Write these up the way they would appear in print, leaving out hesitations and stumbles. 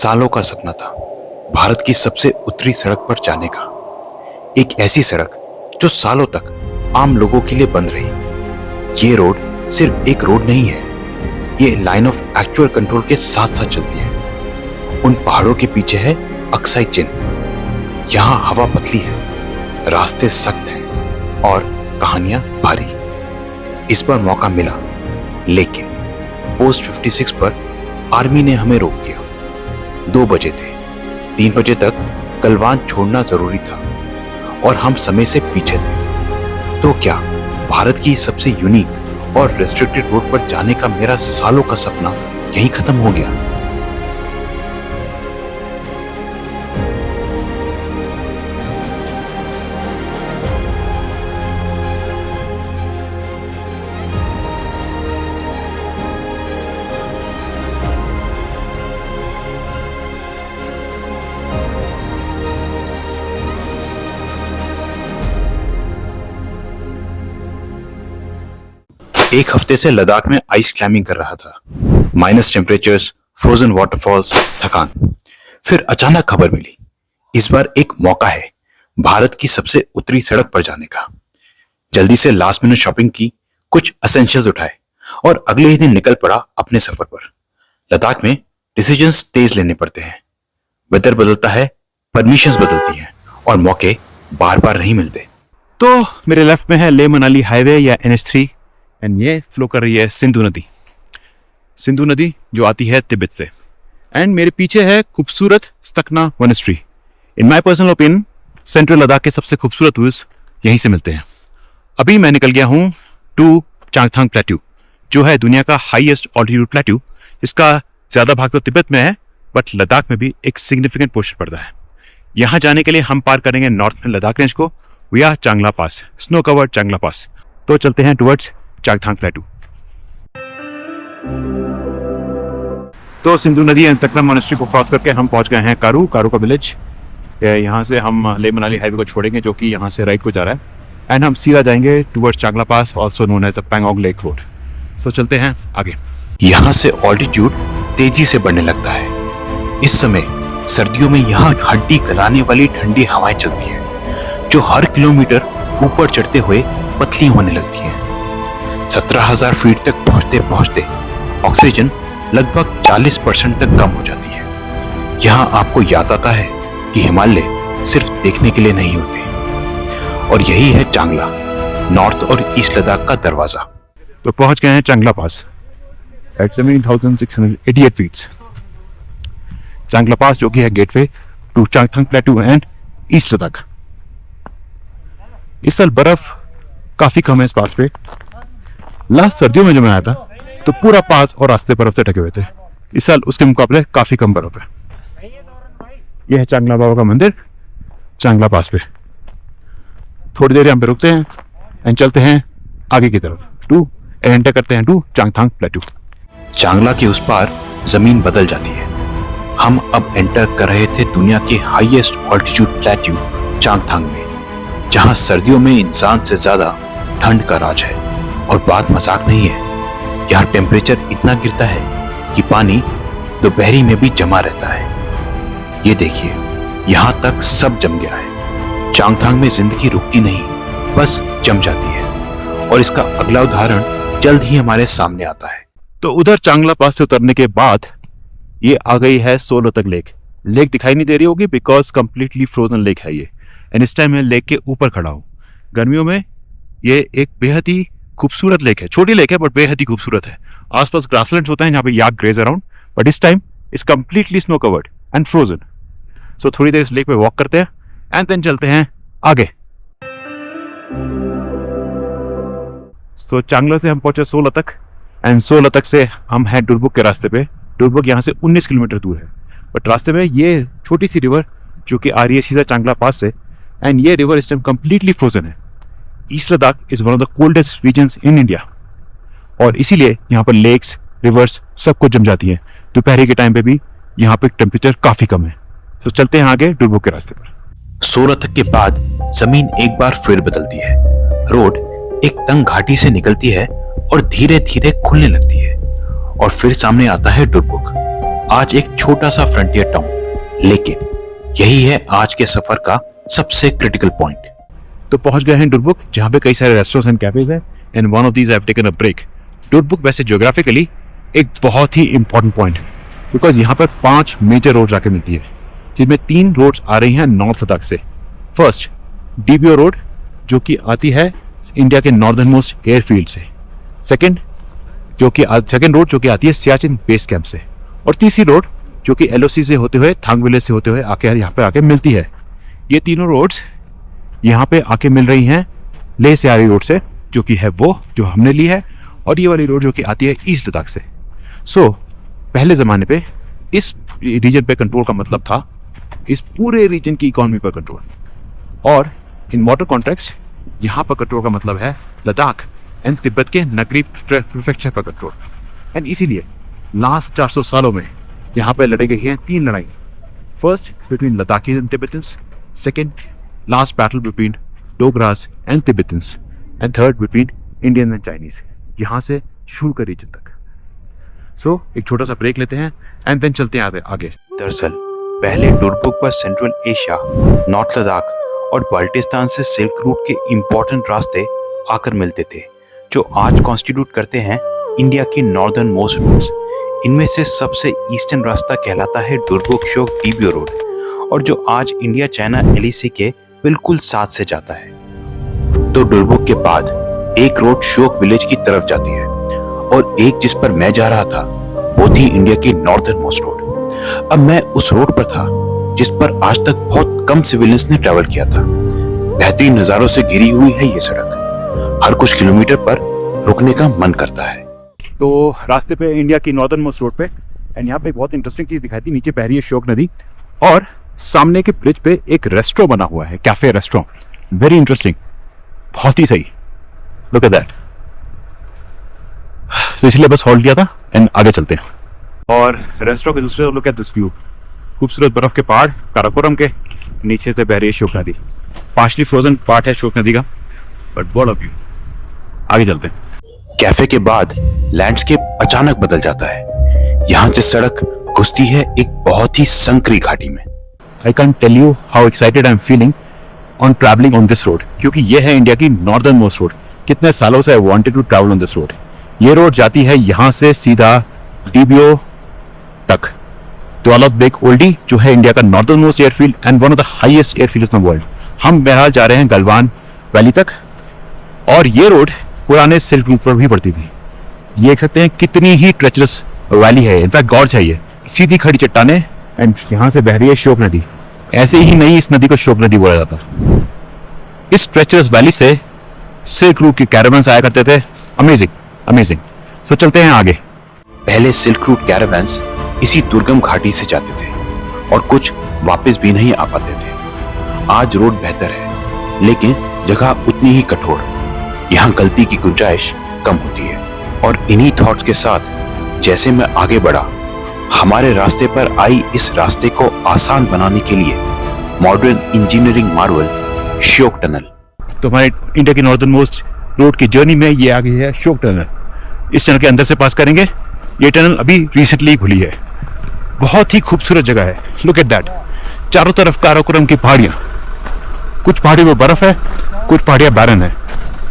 सालों का सपना था भारत की सबसे उत्तरी सड़क पर जाने का। एक ऐसी सड़क जो सालों तक आम लोगों के लिए बंद रही। ये रोड सिर्फ एक रोड नहीं है, ये लाइन ऑफ एक्चुअल कंट्रोल के साथ साथ चलती है। उन पहाड़ों के पीछे है अक्साई चिन्ह। यहाँ हवा पतली है, रास्ते सख्त हैं और कहानियां भारी। इस बार मौका मिला, लेकिन पोस्ट 56 पर आर्मी ने हमें रोक दिया। 2 बजे थे, 3 बजे तक गलवान छोड़ना जरूरी था और हम समय से पीछे थे। तो क्या भारत की सबसे यूनिक और रेस्ट्रिक्टेड रोड पर जाने का मेरा सालों का सपना यहीं खत्म हो गया? एक हफ्ते से लद्दाख में आइस क्लाइंबिंग कर रहा था। माइनस टेम्परेचर्स, फ्रोजन वाटरफॉल्स, थकान। फिर अचानक खबर मिली, इस बार एक मौका है भारत की सबसे उत्तरी सड़क पर जाने का। जल्दी से लास्ट मिनट शॉपिंग की, कुछ एसेंशियल्स उठाए और अगले ही दिन निकल पड़ा अपने सफर पर। लद्दाख में डिसीजंस तेज लेने पड़ते हैं। वेदर बदलता है, परमिशंस बदलती हैं और मौके बार बार नहीं मिलते। तो मेरे लेफ्ट में है ले मनाली हाईवे या NH3 एंड ये फ्लो कर रही है सिंधु नदी जो आती है तिब्बत से। एंड मेरे पीछे है खूबसूरत Stakna monastery. In my personal opinion central Ladakh के सबसे खूबसूरत व्यूज यहीं से मिलते हैं। अभी मैं निकल गया हूँ टू चांगथांग प्लेट्यू, जो है दुनिया का हाईएस्ट ऑल्टीट्यूड प्लेट्यू। इसका ज्यादा भाग तो तिब्बत में है, बट लद्दाख में भी एक सिग्निफिकेंट पोर्शन पड़ता है। यहाँ जाने के लिए हम पार करेंगे नॉर्थ में लद्दाख रेंज को विया चांगला पास, स्नो कवर्ड चांगला पास। तो चलते हैं टुवर्ड्स चांगथांग प्लेट्यू। तो सिंधु नदी एंड स्टकना मोनेस्ट्री को क्रॉस करके हम पहुंच गए हैं कारू का विलेज। यहाँ से हम ले मनाली हाईवे को छोड़ेंगे, जो कि यहाँ से राइट को जा रहा है, एंड हम सीधा जाएंगे towards Changla pass, also known as the Pangong lake road. तो चलते हैं आगे। यहाँ से ऑल्टीट्यूड तेजी से बढ़ने लगता है। इस समय सर्दियों में यहाँ हड्डी गलाने वाली ठंडी हवाएं चलती हैं, जो हर किलोमीटर ऊपर चढ़ते हुए पतली होने लगती हैं। 17,000 फीट तक पहुंचते पहुंचते ऑक्सीजन लगभग 40% तक कम हो जाती है। यहाँ आपको याद आता है कि हिमालय सिर्फ देखने के लिए नहीं होते। और यही है चांगला, नॉर्थ और ईस्ट लद्दाख का दरवाजा। तो पहुंच गए हैं चांगला पास एट 17,688 फीट। चांगला पास जो कि है gateway to Changthang plateau and east Ladakh. इस साल बर्फ काफी कम है इस पास पे। लास्ट सर्दियों में जब मैं आया था तो पूरा पास और रास्ते बर्फ से ढके हुए थे। इस साल उसके मुकाबले काफी कम बर्फ है। यह है चांगला बाबा का मंदिर चांगला पास पे। थोड़ी देर हम पे रुकते हैं एंड चलते हैं आगे की तरफ टू एंटर करते हैं टू चांगथांग प्लेट्यू। चांगला के उस पार जमीन बदल जाती है। हम अब एंटर कर रहे थे दुनिया के हाईएस्ट ऑल्टीट्यूड प्लेट्यू चांगथांग में, जहां सर्दियों में इंसान से ज्यादा ठंड का राज है। और बात मजाक नहीं है, यहाँ टेम्परेचर इतना गिरता है कि पानी दोपहरी में भी जमा रहता है। ये देखिए, यहाँ तक सब जम गया है। चांगथांग में जिंदगी रुकती नहीं, बस जम जाती है। और इसका अगला उदाहरण जल्द ही हमारे सामने आता है। तो उधर चांगला पास से उतरने के बाद ये आ गई है सोलोतक लेक। लेक दिखाई नहीं दे रही होगी बिकॉज कंप्लीटली फ्रोजन लेक है ये। एंड इस टाइम मैं लेक के ऊपर खड़ा हूँ। गर्मियों में ये एक बेहद ही खूबसूरत लेक है। छोटी लेक है बट बेहद ही खूबसूरत है। आसपास ग्रासलैंड्स होते हैं जहाँ पे याक ग्रेज अराउंड, बट इस time is completely snow covered and frozen. So थोड़ी देर इस लेक पे वॉक करते हैं एंड देन चलते हैं आगे। सो चांगला से हम पहुंचे सोलोतक एंड सोलोतक से हम हैं डुरबुक के रास्ते पे। डुरबुक यहाँ से 19 किलोमीटर दूर है, बट रास्ते में ये छोटी सी रिवर जो कि आ रही है सीधा चांगला पास से, एंड ये रिवर इस टाइम कंप्लीटली फ्रोजन है। East Ladakh is one of the coldest regions in India और इसीलिए यहाँ पर लेक्स, रिवर्स सब कुछ जम जाती है। दोपहर के टाइम पे भी यहाँ पे टेम्परेचर काफी कम है। तो चलते हैं आगे डुरबुक के रास्ते पर। सोलोतक के बाद जमीन एक बार फिर बदलती है। रोड एक तंग घाटी से निकलती है और धीरे धीरे खुलने लगती है। और फिर सामने आता है डुरबुक। आज एक छोटा सा फ्रंटियर टाउन, लेकिन यही है आज के सफर का सबसे क्रिटिकल पॉइंट। तो पहुंच गए हैं डुरबुक, जहां पे कई सारे रेस्टोरेंट्स एंड कैफेज हैं, and one of these I have taken a break. Durbuk वैसे ज्योग्राफिकली एक बहुत ही इंपॉर्टेंट पॉइंट है, बिकॉज यहाँ पर 5 मेजर रोड्स आके मिलती है, जिनमें 3 रोड्स आ रही हैं नॉर्थ लद्दाख से। फर्स्ट डीबीओ रोड, जो कि आती है इंडिया के नॉर्दर्न मोस्ट एयरफील्ड से। सेकंड रोड जो कि आती है सियाचिन बेस कैंप से। और तीसरी रोड जो कि एलओसी से होते हुए थांग विलेज से होते हुए आके यहाँ पे आके मिलती है। ये तीनों रोड्स यहाँ पे आके मिल रही हैं लेह से आ रही रोड से, जो कि है वो जो हमने ली है, और ये वाली रोड जो कि आती है ईस्ट लद्दाख से। सो पहले ज़माने पे इस रीजन पे कंट्रोल का मतलब था इस पूरे रीजन की इकोनॉमी पर कंट्रोल, और इन मॉडर्न कॉन्टेक्स्ट यहाँ पर कंट्रोल का मतलब है लद्दाख एंड तिब्बत के नगरी प्रीफेक्चर पर कंट्रोल। एंड इसीलिए लास्ट 400 सालों में यहाँ पे लड़ी गई हैं 3 लड़ाई। First between Ladakhis and Tibetans, second last battle between Dogras and Tibetans, and third between Indian and Chinese, यहाँ से शुल्क रीजन तक। सो एक छोटा सा ब्रेक लेते हैं एंड देन चलते हैं आगे। दरअसल पहले डुरबुक पर सेंट्रल एशिया, नॉर्थ लद्दाख और बाल्टिस्तान से सिल्क रूट के इंपॉर्टेंट रास्ते आकर मिलते थे, जो आज कॉन्स्टिट्यूट करते हैं इंडिया के नॉर्दर्न मोस्ट रूट्स। इनमें से सबसे ईस्टर्न रास्ता कहलाता है डुरबुक श्योक डीबीओ रोड, और जो आज इंडिया चाइना एलएसी के बिल्कुल साथ से जाता है। तो डुरबुक के बाद एक रोड श्योक विलेज की तरफ जाती है, और एक जिस पर मैं जा रहा था वो थी इंडिया की नॉर्दर्न मोस्ट रोड। अब मैं उस रोड पर था जिस पर आज तक बहुत कम सिविलियंस ने ट्रैवल किया था। बेहतरीन नजारों से घिरी हुई है ये सड़क, हर कुछ किलोमीटर पर रुकने का मन करता है। तो रास्ते पे इंडिया की नॉर्दर्न मोस्ट रोड पे, एंड यहाँ पे एक बहुत इंटरेस्टिंग चीज दिखाई थी। नीचे बह रही है श्योक नदी, और सामने के ब्रिज पे एक रेस्टोरेंट बना हुआ है, कैफे रेस्टोरेंट। वेरी इंटरेस्टिंग, बहुत ही सही। Look at that. तो इसलिए बस हॉल्ट किया था एंड आगे चलते हैं। और रेस्टोरेंट के दूसरे लुक एट दिस व्यू, खूबसूरत बर्फ के पहाड़ काराकोरम के, नीचे से बह रही है श्योक नदी। पार्शली फ्रोजन पार्ट है श्योक नदी का, बट बॉल ऑफ व्यू। आगे चलते हैं। कैफे के बाद लैंडस्केप अचानक बदल जाता है। यहाँ से सड़क घुसती है एक बहुत ही संकरी घाटी में। I can tell you how excited I am feeling on travelling on this road, क्योंकि ये है इंडिया की नॉर्दर्न मोस्ट रोड। कितने सालों से I wanted to travel on this road. ये रोड जाती है यहाँ से सीधा डीबीओ तक, दौलत बेग ओल्डी, जो है इंडिया का northern most airfield and one of the highest airfield in the world. हम बहरहाल जा रहे हैं गलवान वैली तक, और ये रोड पुराने सिल्क रूट पर भी पड़ती थी। ये देख सकते हैं कितनी ही ट्रेचरस वैली है, इनफैक्ट गॉर्ज है। ये सीधी खड़ी चट्टाने, एंड यहाँ से बह रही है श्योक नदी। ऐसे ही नहीं, इस नदी को श्योक नदी बोला जाता। इस ट्रेचरस वैली से सिल्क रूट के कैरावन्स आया करते थे। Amazing amazing. सो चलते हैं आगे। पहले सिल्क रूट कैरावन्स इसी दुर्गम घाटी से जाते थे, और कुछ वापस भी नहीं आ पाते थे। आज रोड बेहतर है, लेकिन जगह उतनी ही कठोर। यहाँ गलती की गुंजाइश कम होती है। और इन्हीं थॉट्स के साथ जैसे मैं आगे बढ़ा, हमारे रास्ते पर आई इस रास्ते को आसान बनाने के लिए modern engineering Marvel Shyok tunnel. तो हमारे इंडिया की नॉर्दर्न मोस्ट रोड की जर्नी में ये आ गई है श्योक टनल। इस टनल के अंदर से पास करेंगे। ये टनल अभी रिसेंटली खुली है। बहुत ही खूबसूरत जगह है। Look at that. चारों तरफ काराकोरम की पहाड़ियां, कुछ पहाड़ियों में बर्फ है, कुछ पहाड़ियां बैरन है।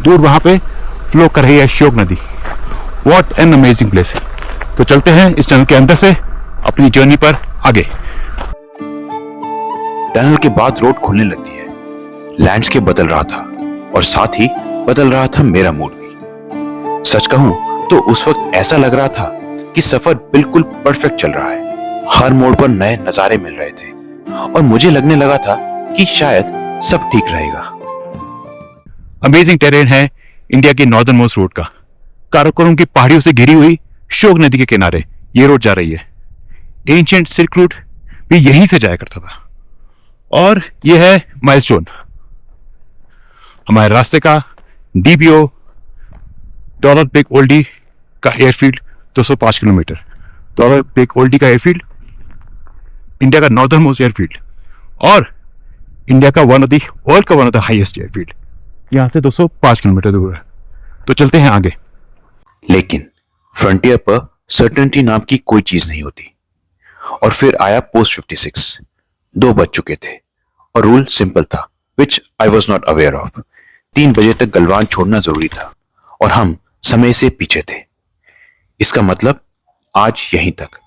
दूर वहां पे फ्लो कर रही है श्योक नदी। What an amazing place. तो चलते हैं इस टनल के अंदर से अपनी जर्नी पर आगे। टनल के बाद रोड खुलने लगती है। लैंडस्केप बदल रहा था, और साथ ही बदल रहा था मेरा मूड भी। सच कहूं तो उस वक्त ऐसा लग रहा था कि सफर बिल्कुल परफेक्ट चल रहा है। हर मोड़ पर नए नजारे मिल रहे थे, और मुझे लगने लगा था कि शायद सब ठीक रहेगा। अमेजिंग टेरेन है इंडिया की नॉर्दर्न मोस्ट रोड का। काराकोरम की पहाड़ियों से घिरी हुई श्योक नदी के किनारे ये रोड जा रही है। एंशिएंट सिल्क रूट भी यहीं से जाया करता था। और यह है माइलस्टोन हमारे रास्ते का, डीबीओ दौलत बेग ओल्डी का एयरफील्ड 205 किलोमीटर। दौलत बेग ओल्डी का एयरफील्ड इंडिया का नॉर्दर्न मोस्ट एयरफील्ड, और इंडिया का वर्ल्ड का one of the highest airfield. यहाँ से 205 किलोमीटर दूर है। तो चलते हैं आगे। लेकिन फ्रंटियर पर सर्टेनिटी नाम की कोई चीज नहीं होती। और फिर आया पोस्ट 56। 2 बज चुके थे और रूल सिंपल था, which I was not aware of. 3 बजे तक गलवान छोड़ना जरूरी था और हम समय से पीछे थे। इसका मतलब आज यहीं तक।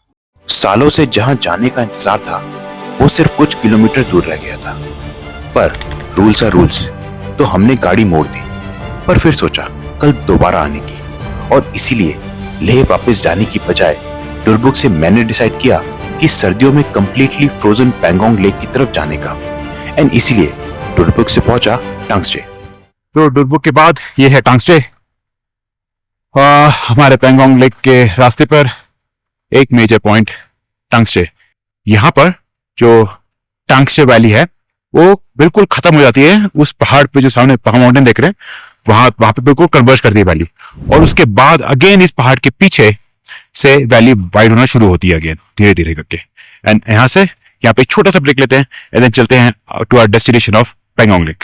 सालों से जहां जाने का इंतजार था वो सिर्फ कुछ किलोमीटर दूर रह गया था। पर रूल्स आर रूल्स, तो हमने गाड़ी मोड़ दी। पर फिर सोचा कल दोबारा आने की, और इसीलिए लेह वापस जाने की बजाय डुरबुक से मैंने डिसाइड किया कि सर्दियों में कंप्लीटली फ्रोजन पैंगोंग लेक की तरफ जाने का। एंड इसीलिए डुरबुक से पहुंचा टांगस्टे। तो डुरबुक के बाद ये है टांगस्टे। हमारे पैंगोंग लेक के रास्ते पर एक मेजर पॉइंट टांगस्टे। यहाँ पर जो टांगस्टे वैली है वो बिल्कुल खत्म हो जाती है उस पहाड़ पे, जो सामने पहाड़ माउंटेन देख रहे हैं वहां पे बिल्कुल कन्वर्ज करती है वैली। और उसके बाद अगेन इस पहाड़ के पीछे से वैली वाइड होना शुरू होती है अगेन, धीरे धीरे करके। एंड यहाँ पे एक छोटा सा ब्रेक लेते हैं एंड देन चलते हैं to our destination of Pangong lake.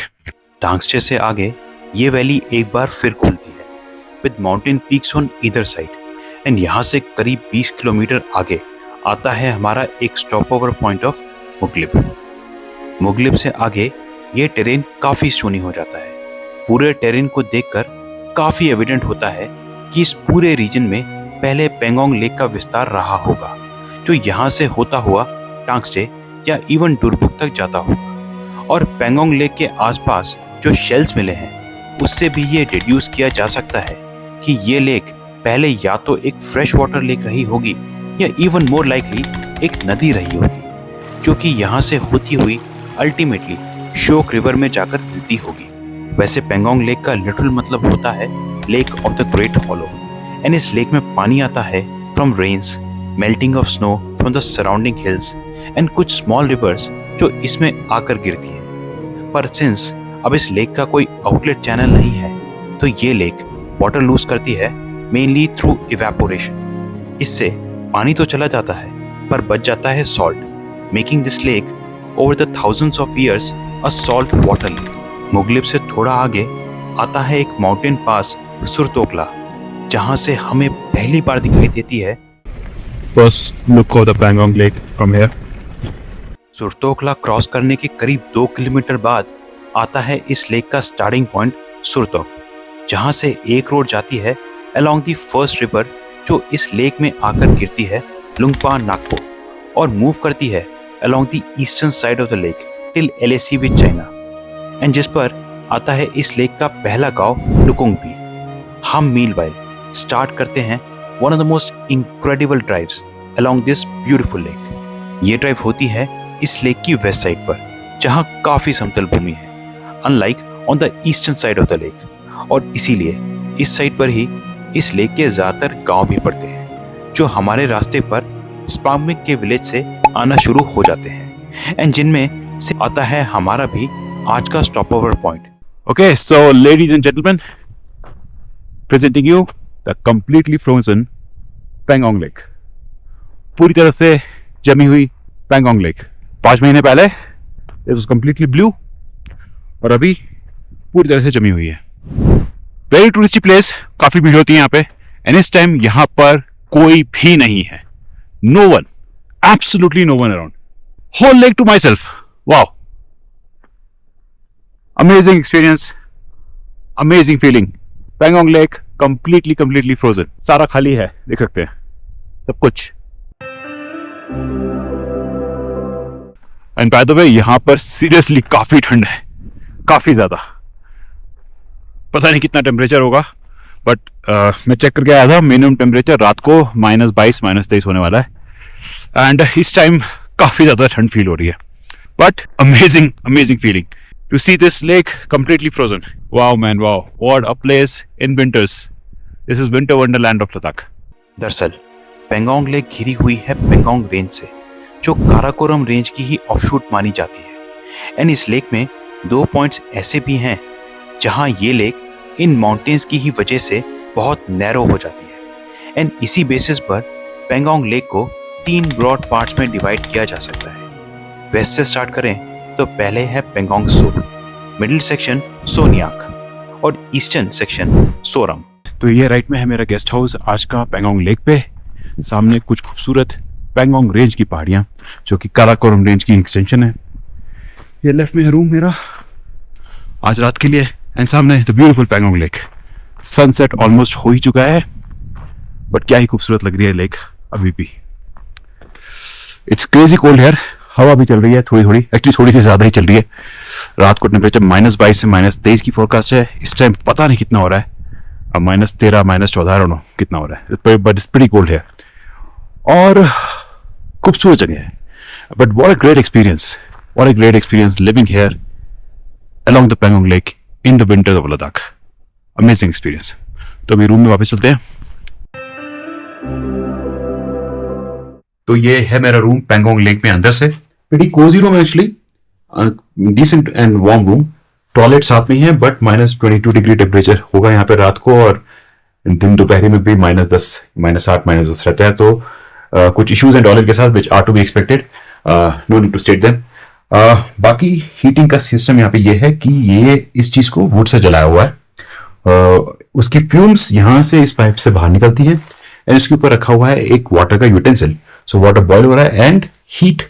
Tangste से आगे ये वैली एक बार फिर खुलती है with mountain peaks on either side. And यहाँ से करीब 20 किलोमीटर आगे आता है हमारा एक स्टॉप ओवर पॉइंट ऑफ मुगलिब। मुगलिब से आगे ये टेरेन काफी सूनी हो जाता है। पूरे टेरेन को देखकर काफी एविडेंट होता है कि इस पूरे रीजन में पहले पैंगोंग लेक का विस्तार रहा होगा, जो यहाँ से होता हुआ टांगस्टे या इवन डुरबुक तक जाता होगा। और पैंगोंग लेक के आसपास जो शेल्स मिले हैं उससे भी ये डिड्यूस किया जा सकता है कि ये लेक पहले या तो एक फ्रेश वाटर लेक रही होगी या इवन मोर लाइकली एक नदी रही होगी, जो कि यहाँ से होती हुई अल्टीमेटली शोक रिवर में जाकर मिलती होगी। वैसे पैंगोंग लेक का लिटरल मतलब होता है lake of the great hollow. And इस लेक में पानी आता है from rains, melting of snow from the surrounding hills and कुछ स्मॉल रिवर्स जो इसमें आकर गिरती है। पर सिंस अब इस लेक का कोई आउटलेट चैनल नहीं है तो ये लेक वाटर लूज करती है मेनली थ्रू इवेपोरेशन। इससे पानी तो चला जाता है पर बच जाता है salt, making this lake over the thousands of years a salt water lake. Muglib से थोड़ा आगे आता है एक माउंटेन पास सुरतोकला, जहां से हमें पहली बार दिखाई देती है first look of the Pangong lake from here. Surtokla cross करने के करीब 2 किलोमीटर बाद आता है इस लेक का स्टार्टिंग पॉइंट सुरतोक, जहां से एक रोड जाती है अलोंग द फर्स्ट रिवर जो इस लेक में आकर गिरती है लुंगपा नागपो और मूव करती है along the eastern side of the lake till LAC with China. And जिस पर आता है इस लेक का पहला गांव लुकुंगबी। हम मीनवाइल स्टार्ट करते हैं one of the most incredible drives along this beautiful lake. ये ड्राइव होती है इस लेक की वेस्ट साइड पर, जहां काफी समतल भूमि है unlike on the eastern side of the lake, और इसीलिए इस साइड पर ही इस लेक के ज्यादातर गांव भी पड़ते हैं जो हमारे रास्ते पर स्पामिक के विलेज से आना शुरू हो जाते हैं एंड जिनमें से आता है हमारा भी आज का stop over point. Okay, so ladies and gentlemen, presenting you the completely frozen Pangong lake. पूरी तरह से जमी हुई पैंगोंग लेक। 5 महीने पहले it was completely blue और अभी पूरी तरह से जमी हुई है। वेरी टूरिस्टी प्लेस, काफी भीड़ होती है यहाँ पे। एंड इस टाइम यहाँ पर कोई भी नहीं है। No one, absolutely no one around. Whole lake to myself. Wow, amazing experience, amazing feeling. Pangong lake completely frozen, सारा खाली है, देख सकते हैं सब कुछ। एंड बाय द वे यहां पर सीरियसली काफी ठंड है, काफी ज्यादा। पता नहीं कितना टेम्परेचर होगा, बट मैं चेक करके आया था, मिनिमम टेम्परेचर रात को -22 -23 होने वाला है। एंड इस टाइम काफी ज्यादा ठंड फील हो रही है, but amazing feeling to see this lake completely frozen. Wow man, wow, what a place in winters. This is winter wonderland of Ladakh. दरअसल पैंगोंग लेक घिरी हुई है पैंगोंग रेंज से, जो काराकोरम रेंज की ही ऑफशूट मानी जाती है। एंड इस लेक में 2 पॉइंट्स ऐसे भी हैं जहां ये लेक इन माउंटेन्स की ही वजह से बहुत नैरो हो जाती है। एंड इसी बेसिस पर पैंगोंग लेक को 3 ब्रॉड पार्ट्स में डिवाइड किया जा सकता है। वेस्ट से स्टार्ट करें तो पहले है पैंगोंग सो, मिडिल सेक्शन सोनियाक और ईस्टर्न सेक्शन सोरम। तो ये राइट में है मेरा गेस्ट हाउस आज का पैंगोंग लेक पे। सामने कुछ खूबसूरत पैंगोंग रेंज की पहाड़ियाँ, जो कि काराकोरम रेंज की एक्सटेंशन है। ये लेफ्ट में है रूम मेरा आज रात के लिए, एंड सामने the beautiful Pangong lake. Sunset almost हो ही चुका है, बट क्या ही खूबसूरत लग रही है लेक अभी भी। इट्स क्रेजी कोल्ड हेयर, हवा भी चल रही है थोड़ी थोड़ी, एक्चुअली थोड़ी सी ज्यादा ही चल रही है। रात को टेम्परेचर -22 से -23 की फोरकास्ट है। इस टाइम पता नहीं कितना हो रहा है, अब -13 -14 नो कितना हो रहा है, बट इट्स प्रीटी कोल्ड है और खूबसूरत जगह है। But what a great experience, what a great experience living here along the Pangong Lake in the winters of Ladakh. Amazing experience. तो अभी रूम में वापस चलते हैं। तो ये है मेरा रूम पैंगोंग लेक में अंदर से। pretty cozy रूम है actually, decent and warm room. Toilet साथ में ही है, बट -22 डिग्री टेम्परेचर होगा यहाँ पे रात को, और दिन दोपहर में भी -10 -8 -10 रहता है। तो कुछ इश्यूज हैं टॉयलेट के साथ which are to be expected, no need to state them. बाकी हीटिंग का सिस्टम यहाँ पे ये है कि ये इस चीज को वुड से जलाया हुआ है। उसकी फ्यूम्स यहाँ से इस पाइप से बाहर निकलती हैं, एंड इसके ऊपर रखा हुआ है एक वाटर का यूटेंसिल। सो वाटर बॉयल हो रहा है एंड हीट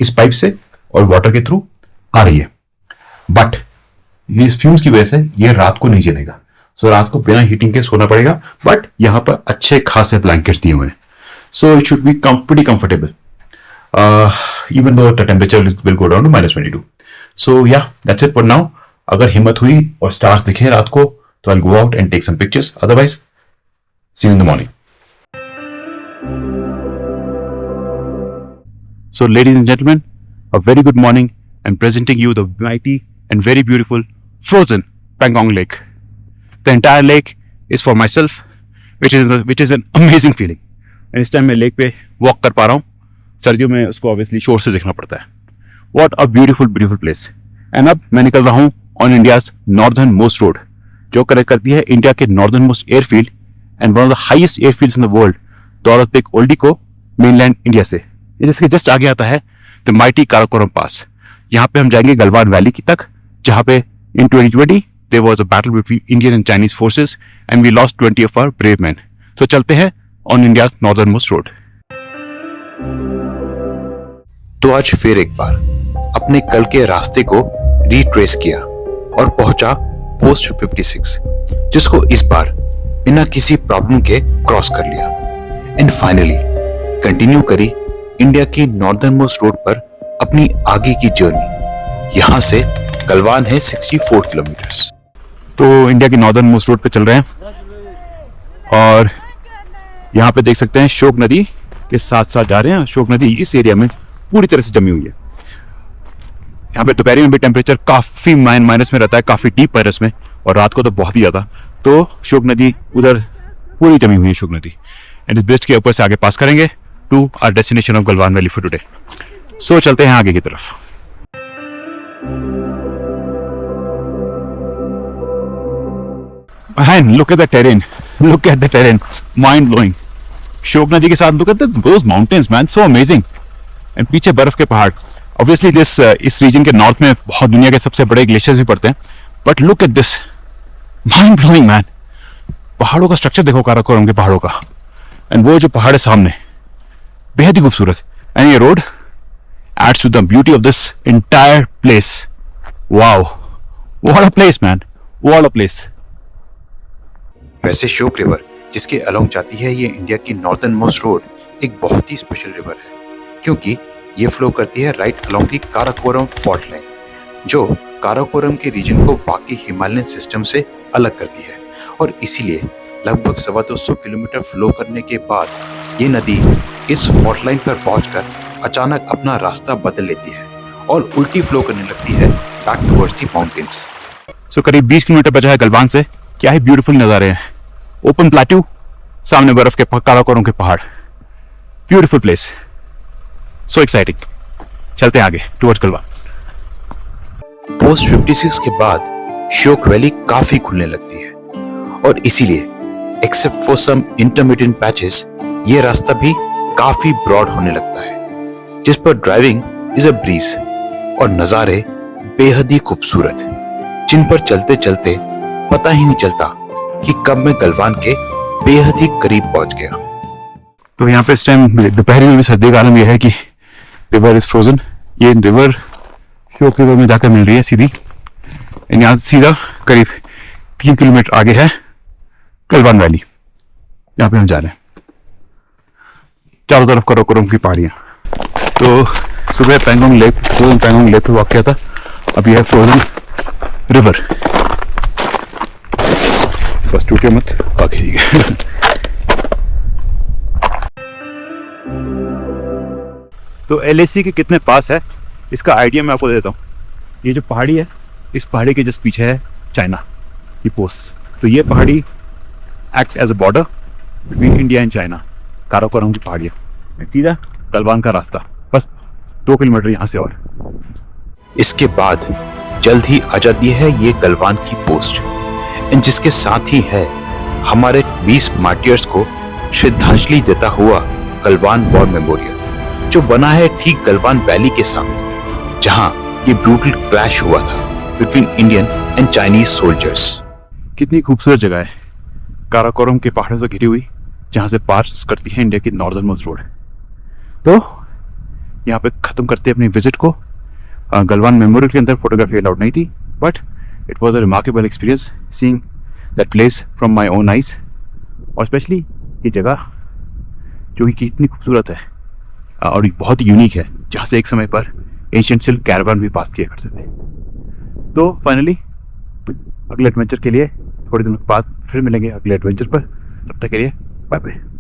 इस पाइप से और वाटर के थ्रू आ रही है, बट ये फ्यूम्स की वजह से ये रात को नहीं जलेगा। सो रात को बिना हीटिंग के सोना पड़ेगा, बट यहाँ पर अच्छे खासे ब्लैंकेट्स दिए हुए हैं, so it should be pretty comfortable. Even though the temperature will go down to -22. So yeah, that's it for now. अगर हिम्मत हुई और स्टार्स दिखे रात को तो I'll go out and take some pictures. Otherwise, see you in the morning. So ladies and gentlemen, a very good morning. I'm presenting you the mighty and very beautiful frozen Pangong Lake. The entire lake is for myself, which is an amazing feeling. And इस time मैं lake पे walk कर पा रहा हूँ। सर्दियों में उसको ऑब्वियसली शोर से देखना पड़ता है। What a beautiful beautiful place. And अब मैं निकल रहा हूँ on India's northernmost road, जो कनेक्ट करती है इंडिया के northern most airfield and one of the highest airfields in the world, Daulat Beg Oldi को मेनलैंड इंडिया से। जिसके जस्ट आगे आता है द माइटी काराकोरम पास। यहाँ पे हम जाएंगे गलवान वैली की तक, जहाँ पे in 2020 there was a battle between Indian and Chinese forces and we lost 20 of our brave man. तो चलते हैं on India's northernmost road. तो आज फिर एक बार अपने कल के रास्ते को रिट्रेस किया और पहुंचा पोस्ट 56, जिसको इस बार बिना किसी प्रॉब्लम के क्रॉस कर लिया एंड फाइनली कंटिन्यू करी इंडिया की नॉर्दर्न मोस्ट रोड पर अपनी आगे की जर्नी। यहां से गलवान है 64 किलोमीटर्स। तो इंडिया की नॉर्दर्न मोस्ट रोड पे चल रहे हैं और यहाँ पे देख सकते हैं शोक नदी के साथ साथ जा रहे हैं। शोक नदी इस एरिया में पूरी तरह से जमी हुई है। यहाँ पे दोपहर में भी टेम्परेचर काफी माइनस में रहता है, काफी डीप माइनस में, और रात को तो बहुत ही ज्यादा। तो शोक नदी उधर पूरी जमी हुई है शोक नदी, एंड इस ब्रिज के ऊपर से आगे पास करेंगे to our destination of Galwan valley for today. So चलते हैं आगे की तरफ। And look at the terrain. Look at the terrain. Mind blowing. शोक नदी के साथ look at those mountains, man. So amazing. And पीछे बर्फ के पहाड़। Obviously इस रीजन के नॉर्थ में बहुत दुनिया के सबसे बड़े ग्लेशियर्स भी पड़ते हैं, but look at this, mind blowing man. पहाड़ों का स्ट्रक्चर देखो काराकोरम के पहाड़ों का, एंड वो जो पहाड़ है सामने बेहद ही खूबसूरत। एंड ये road adds to the beauty of this entire place. Wow, what a place, man. What a place. वैसे शोक रिवर जिसके अलोंग जाती है ये इंडिया की नॉर्दर्न मोस्ट रोड एक बहुत ही स्पेशल रिवर है, क्योंकि ये फ्लो करती है right along the Karakoram fault line, जो काराकोरम के रीजन को बाकी हिमालयन सिस्टम से अलग करती है। और इसीलिए लगभग 225 किलोमीटर फ्लो करने के बाद ये नदी इस फॉल्ट लाइन पर पहुंचकर अचानक अपना रास्ता बदल लेती है और उल्टी फ्लो करने लगती है बैक टुवर्ड्स दी माउंटेन्स। सो करीब 20 किलोमीटर बचा है गलवान से। क्या ही ब्यूटीफुल नजारे हैं। ओपन प्लेट्यू, सामने बर्फ के काराकोरम के पहाड़, ब्यूटीफुल प्लेस, सो एक्साइटिंग। चलते हैं आगे टुवर्ड्स गलवान। पोस्ट 56 के बाद शोक वैली काफी खुलने लगती है और इसीलिए except for some intermediate patches ये रास्ता भी काफी ब्रॉड होने लगता है, जिस पर ड्राइविंग इज अ ब्रीज और नजारे बेहद ही खूबसूरत, जिन पर चलते चलते पता ही नहीं चलता कि कब मैं गलवान के बेहद ही करीब पहुंच गया। तो यहाँ पे इस टाइम दोपहर में भी सर्दी का आलम यह है कि रिवर इज फ्रोजन। ये रिवर श्योक रिवर में जाकर मिल रही है सीधी। यहाँ सीधा करीब 3 किलोमीटर आगे है गलवान वैली, यहाँ पे हम जा रहे हैं। चारों तरफ कराकोरम की पहाड़ियाँ। तो सुबह Pangong lake, frozen Pangong lake पे वॉक किया था। अब यह है फ्रोजन रिवर। बस टूटे मत, आगे ही गए। तो LAC के कितने पास है इसका आइडिया मैं आपको देता हूँ। ये जो पहाड़ी है, इस पहाड़ी के जस्ट पीछे है चाइना की पोस्ट। तो ये पहाड़ी act as a border between India and China. Karakoram की पहाड़ियाँ, सीधा गलवान का रास्ता, बस 2 किलोमीटर यहाँ से। और इसके बाद जल्द ही आ जाती है ये गलवान की पोस्ट, जिसके साथ ही है हमारे 20 मार्टियर्स को श्रद्धांजलि देता हुआ गलवान वॉर मेमोरियल, जो बना है ठीक गलवान वैली के सामने, जहां ये ब्रूटल क्लैश हुआ था between Indian and Chinese soldiers. कितनी खूबसूरत जगह है, काराकोरम के पहाड़ों से घिरी हुई, जहां से पास करती है इंडिया की नॉर्दर्न मोस्ट रोड। तो यहाँ पे खत्म करते अपनी विजिट को। गलवान मेमोरियल के अंदर फोटोग्राफी अलाउड नहीं थी, but it was a remarkable experience seeing that place from my own eyes. और स्पेशली ये जगह जो कि कितनी खूबसूरत है और बहुत यूनिक है, जहाँ से एक समय पर एंशिएंट सिल्क कैरावान भी पास किया करते थे। तो फाइनली अगले एडवेंचर के लिए थोड़े दिनों के बाद फिर मिलेंगे अगले एडवेंचर पर। तब तक के लिए बाय बाय।